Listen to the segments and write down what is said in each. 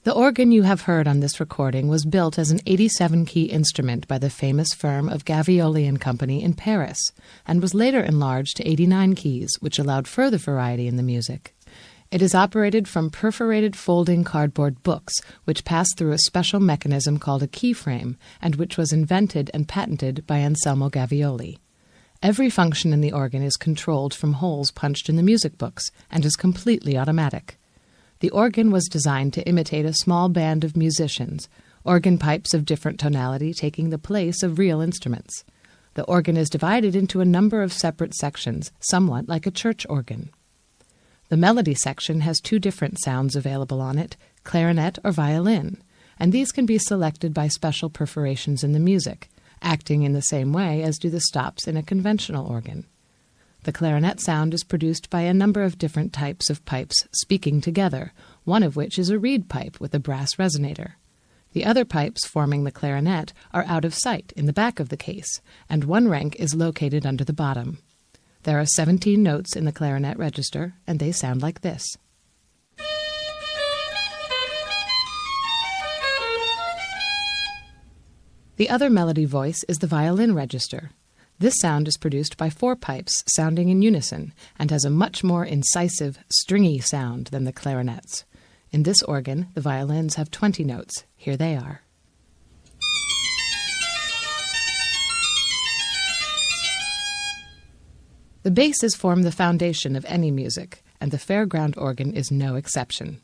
The organ you have heard on this recording was built as an 87-key instrument by the famous firm of Gavioli and Company in Paris, and was later enlarged to 89 keys, which allowed further variety in the music. It is operated from perforated folding cardboard books, which pass through a special mechanism called a key frame, and which was invented and patented by Anselmo Gavioli. Every function in the organ is controlled from holes punched in the music books, and is completely automatic. The organ was designed to imitate a small band of musicians, organ pipes of different tonality taking the place of real instruments. The organ is divided into a number of separate sections, somewhat like a church organ. The melody section has two different sounds available on it, clarinet or violin, and these can be selected by special perforations in the music, acting in the same way as do the stops in a conventional organ. The clarinet sound is produced by a number of different types of pipes speaking together, one of which is a reed pipe with a brass resonator. The other pipes forming the clarinet are out of sight in the back of the case, and one rank is located under the bottom. There are 17 notes in the clarinet register, and they sound like this. The other melody voice is the violin register. This sound is produced by 4 pipes sounding in unison and has a much more incisive, stringy sound than the clarinets. In this organ, the violins have 20 notes. Here they are. The basses form the foundation of any music, and the fairground organ is no exception.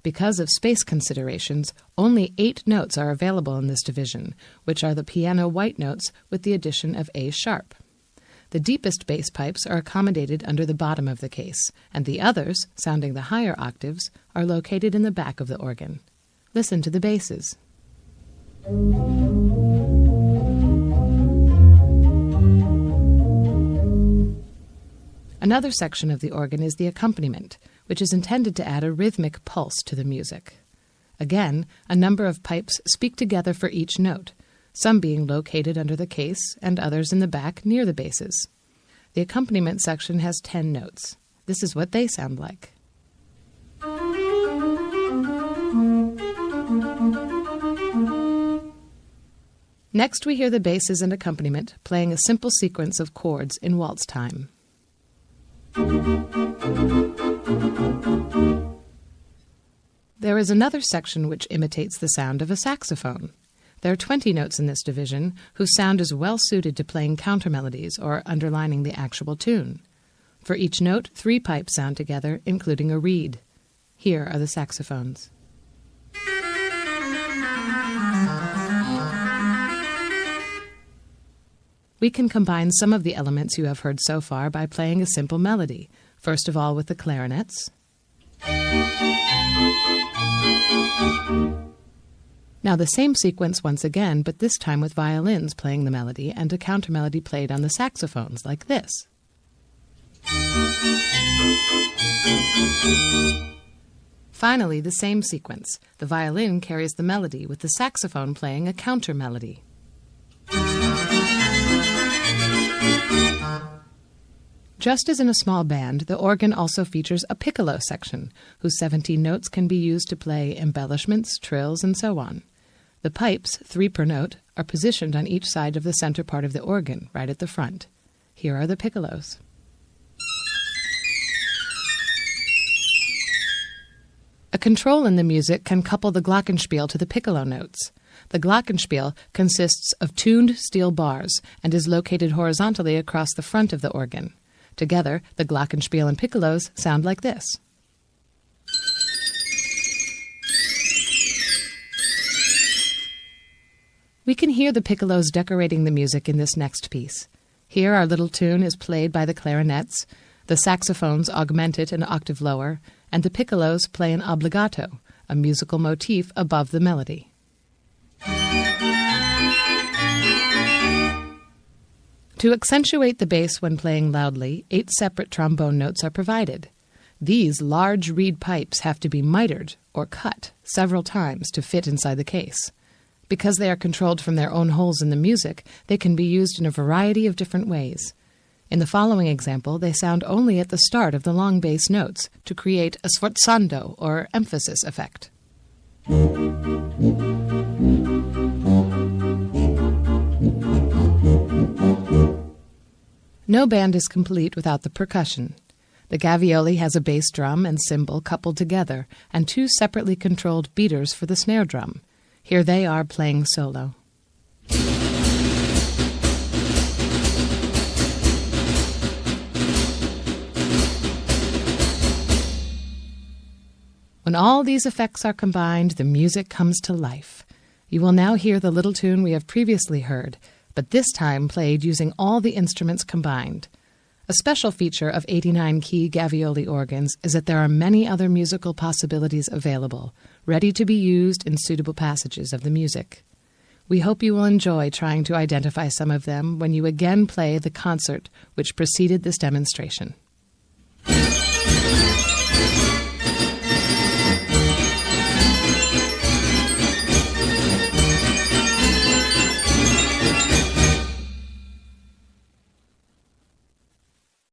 Because of space considerations, only 8 notes are available in this division, which are the piano white notes with the addition of A sharp. The deepest bass pipes are accommodated under the bottom of the case, and the others, sounding the higher octaves, are located in the back of the organ. Listen to the basses. Another section of the organ is the accompaniment, which is intended to add a rhythmic pulse to the music. Again, a number of pipes speak together for each note, some being located under the case and others in the back near the basses. The accompaniment section has 10 notes. This is what they sound like. Next we hear the basses and accompaniment playing a simple sequence of chords in waltz time. There is another section which imitates the sound of a saxophone. There are 20 notes in this division, whose sound is well suited to playing countermelodies or underlining the actual tune. For each note, 3 pipes sound together, including a reed. Here are the saxophones. We can combine some of the elements you have heard so far by playing a simple melody, first of all with the clarinets. Now the same sequence once again, but this time with violins playing the melody and a countermelody played on the saxophones, like this. Finally, the same sequence. The violin carries the melody with the saxophone playing a countermelody. Just as in a small band, the organ also features a piccolo section, whose 17 notes can be used to play embellishments, trills, and so on. The pipes, 3 per note, are positioned on each side of the center part of the organ, right at the front. Here are the piccolos. A control in the music can couple the glockenspiel to the piccolo notes. The glockenspiel consists of tuned steel bars and is located horizontally across the front of the organ. Together, the glockenspiel and piccolos sound like this. We can hear the piccolos decorating the music in this next piece. Here our little tune is played by the clarinets, the saxophones augment it an octave lower, and the piccolos play an obbligato, a musical motif above the melody. To accentuate the bass when playing loudly, 8 separate trombone notes are provided. These large reed pipes have to be mitered, or cut, several times to fit inside the case. Because they are controlled from their own holes in the music, they can be used in a variety of different ways. In the following example, they sound only at the start of the long bass notes to create a sforzando, or emphasis effect. No band is complete without the percussion. The gavioli has a bass drum and cymbal coupled together, and two separately controlled beaters for the snare drum. Here they are playing solo. When all these effects are combined, the music comes to life. You will now hear the little tune we have previously heard, but this time played using all the instruments combined. A special feature of 89-key gavioli organs is that there are many other musical possibilities available, ready to be used in suitable passages of the music. We hope you will enjoy trying to identify some of them when you again play the concert which preceded this demonstration.